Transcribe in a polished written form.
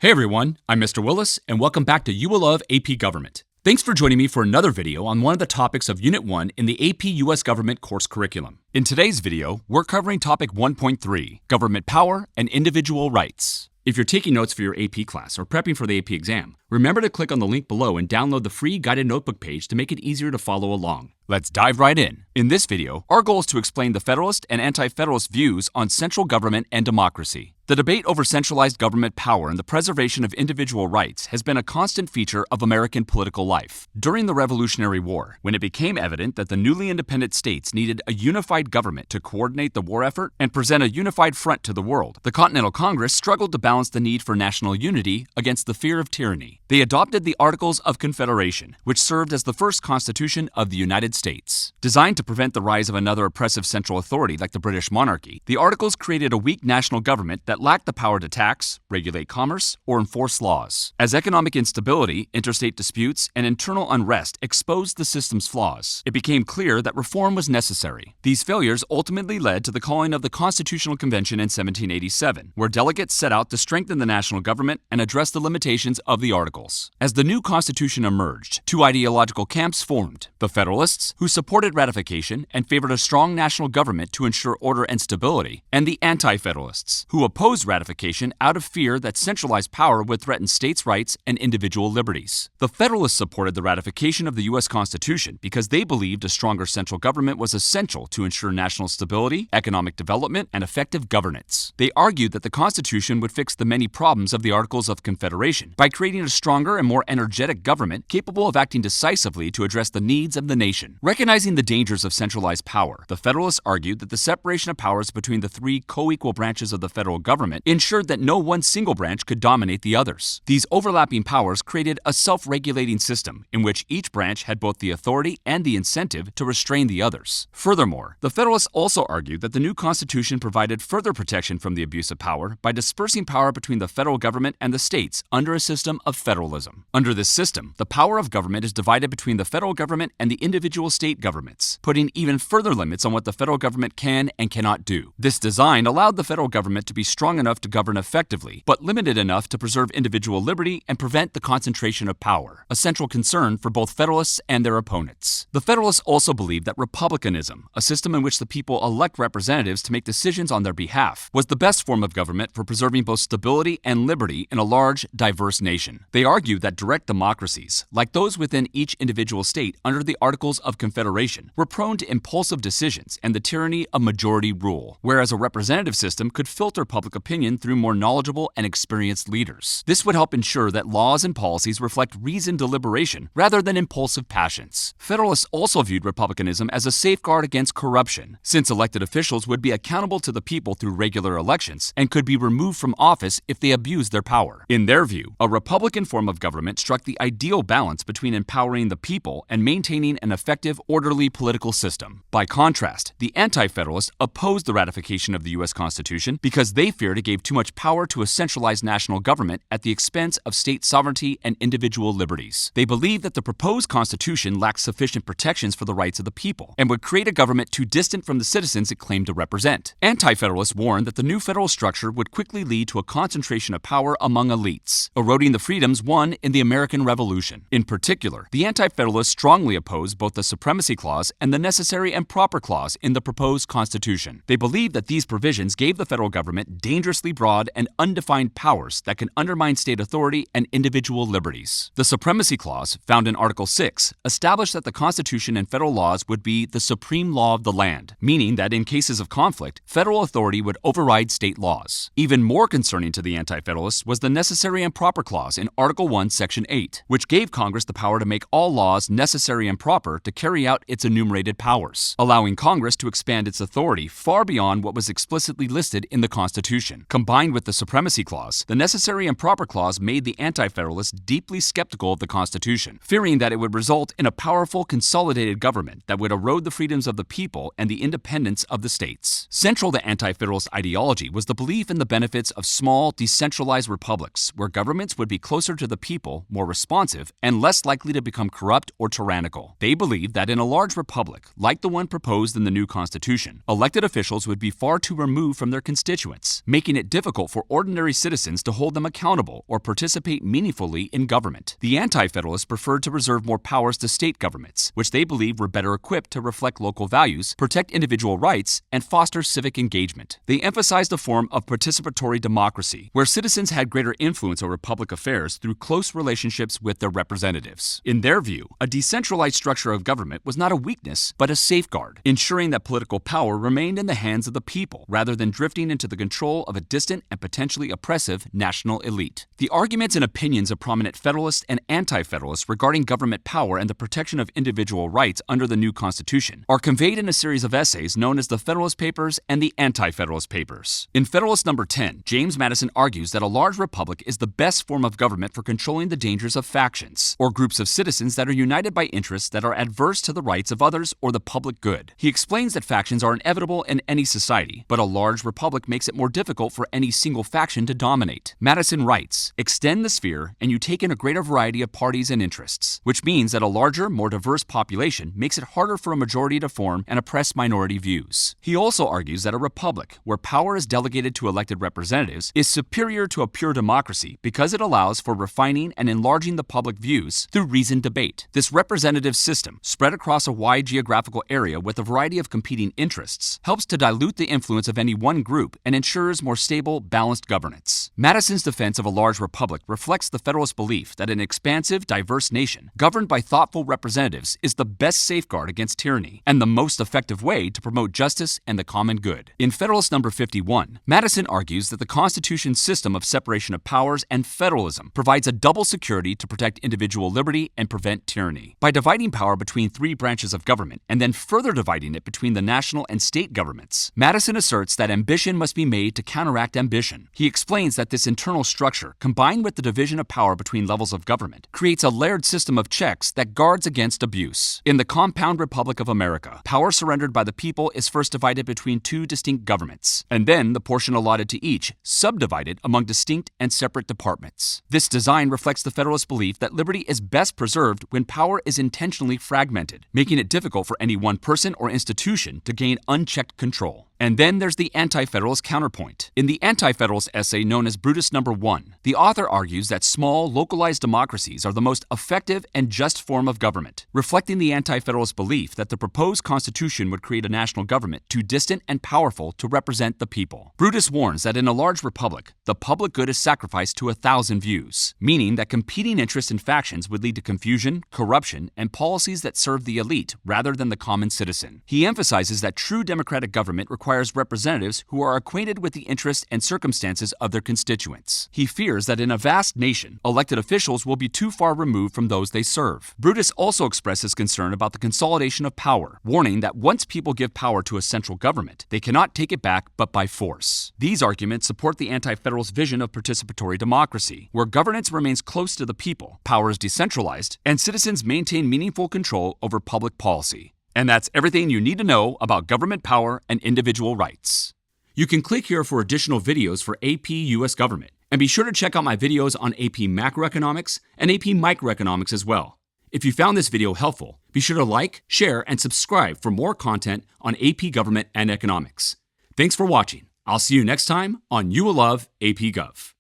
Hey everyone, I'm Mr. Willis, and welcome back to You Will Love AP Government. Thanks for joining me for another video on one of the topics of Unit 1 in the AP U.S. Government course curriculum. In today's video, we're covering Topic 1.3, Government Power and Individual Rights. If you're taking notes for your AP class or prepping for the AP exam, remember to click on the link below and download the free guided notebook page to make it easier to follow along. Let's dive right in. In this video, our goal is to explain the Federalist and Anti-Federalist views on central government and democracy. The debate over centralized government power and the preservation of individual rights has been a constant feature of American political life. During the Revolutionary War, when it became evident that the newly independent states needed a unified government to coordinate the war effort and present a unified front to the world, the Continental Congress struggled to balance the need for national unity against the fear of tyranny. They adopted the Articles of Confederation, which served as the first constitution of the United States. Designed to prevent the rise of another oppressive central authority like the British monarchy, the Articles created a weak national government that lacked the power to tax, regulate commerce, or enforce laws. As economic instability, interstate disputes, and internal unrest exposed the system's flaws, it became clear that reform was necessary. These failures ultimately led to the calling of the Constitutional Convention in 1787, where delegates set out to strengthen the national government and address the limitations of the Articles. As the new Constitution emerged, two ideological camps formed: the Federalists, who supported ratification and favored a strong national government to ensure order and stability, and the Anti-Federalists, who opposed ratification out of fear that centralized power would threaten states' rights and individual liberties. The Federalists supported the ratification of the U.S. Constitution because they believed a stronger central government was essential to ensure national stability, economic development, and effective governance. They argued that the Constitution would fix the many problems of the Articles of Confederation by creating a stronger and more energetic government capable of acting decisively to address the needs of the nation. Recognizing the dangers of centralized power, the Federalists argued that the separation of powers between the three co-equal branches of the federal government ensured that no one single branch could dominate the others. These overlapping powers created a self-regulating system in which each branch had both the authority and the incentive to restrain the others. Furthermore, the Federalists also argued that the new Constitution provided further protection from the abuse of power by dispersing power between the federal government and the states under a system of federalism. Under this system, the power of government is divided between the federal government and the individual state governments, putting even further limits on what the federal government can and cannot do. This design allowed the federal government to be strong enough to govern effectively, but limited enough to preserve individual liberty and prevent the concentration of power, a central concern for both Federalists and their opponents. The Federalists also believed that republicanism, a system in which the people elect representatives to make decisions on their behalf, was the best form of government for preserving both stability and liberty in a large, diverse nation. They argued that direct democracies, like those within each individual state under the Articles of Confederation, were prone to impulsive decisions and the tyranny of majority rule, whereas a representative system could filter public opinion through more knowledgeable and experienced leaders. This would help ensure that laws and policies reflect reasoned deliberation rather than impulsive passions. Federalists also viewed republicanism as a safeguard against corruption, since elected officials would be accountable to the people through regular elections and could be removed from office if they abused their power. In their view, a Republican form of government struck the ideal balance between empowering the people and maintaining an effective, orderly political system. By contrast, the Anti-Federalists opposed the ratification of the U.S. Constitution because they feared it gave too much power to a centralized national government at the expense of state sovereignty and individual liberties. They believed that the proposed Constitution lacked sufficient protections for the rights of the people and would create a government too distant from the citizens it claimed to represent. Anti-Federalists warned that the new federal structure would quickly lead to a concentration of power among elites, eroding the freedoms won in the American Revolution. In particular, the Anti-Federalists strongly opposed both the Supremacy Clause and the Necessary and Proper Clause in the proposed Constitution. They believed that these provisions gave the federal government dangerously broad and undefined powers that can undermine state authority and individual liberties. The Supremacy Clause, found in Article 6, established that the Constitution and federal laws would be the supreme law of the land, meaning that in cases of conflict, federal authority would override state laws. Even more concerning to the Anti-Federalists was the Necessary and Proper Clause in Article 1, Section 8, which gave Congress the power to make all laws necessary and proper to carry out its enumerated powers, allowing Congress to expand its authority far beyond what was explicitly listed in the Constitution. Combined with the Supremacy Clause, the Necessary and Proper Clause made the Anti-Federalists deeply skeptical of the Constitution, fearing that it would result in a powerful, consolidated government that would erode the freedoms of the people and the independence of the states. Central to Anti-Federalist ideology was the belief in the benefits of small, decentralized republics, where governments would be closer to the people, more responsive, and less likely to become corrupt or tyrannical. They believed that in a large republic, like the one proposed in the new Constitution, elected officials would be far too removed from their constituents, making it difficult for ordinary citizens to hold them accountable or participate meaningfully in government. The Anti-Federalists preferred to reserve more powers to state governments, which they believed were better equipped to reflect local values, protect individual rights, and foster civic engagement. They emphasized a form of participatory democracy, where citizens had greater influence over public affairs through close relationships with their representatives. In their view, a decentralized structure of government was not a weakness, but a safeguard, ensuring that political power remained in the hands of the people rather than drifting into the control of a distant and potentially oppressive national elite. The arguments and opinions of prominent Federalists and Anti-Federalists regarding government power and the protection of individual rights under the new Constitution are conveyed in a series of essays known as the Federalist Papers and the Anti-Federalist Papers. In Federalist number 10, James Madison argues that a large republic is the best form of government for controlling the dangers of factions, or groups of citizens that are united by interests that are adverse to the rights of others or the public good. He explains that factions are inevitable in any society, but a large republic makes it more difficult for any single faction to dominate. Madison writes, "Extend the sphere, and you take in a greater variety of parties and interests, which means that a larger, more diverse population makes it harder for a majority to form and oppress minority views." He also argues that a republic, where power is delegated to elected representatives, is superior to a pure democracy because it allows for refining and enlarging the public views through reasoned debate. This representative system, spread across a wide geographical area with a variety of competing interests, helps to dilute the influence of any one group and ensures more stable, balanced governance. Madison's defense of a large republic reflects the Federalist belief that an expansive, diverse nation, governed by thoughtful representatives, is the best safeguard against tyranny and the most effective way to promote justice and the common good. In Federalist number 51, Madison argues that the Constitution's system of separation of powers and federalism provides a double security to protect individual liberty and prevent tyranny. By dividing power between three branches of government and then further dividing it between the national and state governments, Madison asserts that ambition must be made to counteract ambition. He explains that this internal structure, combined with the division of power between levels of government, creates a layered system of checks that guards against abuse. In the compound Republic of America, power surrendered by the people is first divided between two distinct governments, and then the portion allotted to each subdivided among distinct and separate departments. This design reflects the Federalist belief that liberty is best preserved when power is intentionally fragmented, making it difficult for any one person or institution to gain unchecked control. And then there's the Anti-Federalist counterpoint. In the Anti-Federalist essay known as Brutus number 1, the author argues that small, localized democracies are the most effective and just form of government, reflecting the Anti-Federalist belief that the proposed Constitution would create a national government too distant and powerful to represent the people. Brutus warns that in a large republic, the public good is sacrificed to 1,000 views, meaning that competing interests and factions would lead to confusion, corruption, and policies that serve the elite rather than the common citizen. He emphasizes that true democratic government requires representatives who are acquainted with the interests and circumstances of their constituents. He fears that in a vast nation, elected officials will be too far removed from those they serve. Brutus also expresses concern about the consolidation of power, warning that once people give power to a central government, they cannot take it back but by force. These arguments support the Anti-Federalist vision of participatory democracy, where governance remains close to the people, power is decentralized, and citizens maintain meaningful control over public policy. And that's everything you need to know about government power and individual rights. You can click here for additional videos for AP U.S. government, and be sure to check out my videos on AP macroeconomics and AP microeconomics as well. If you found this video helpful, be sure to like, share, and subscribe for more content on AP government and economics. Thanks for watching. I'll see you next time on You Will Love AP Gov.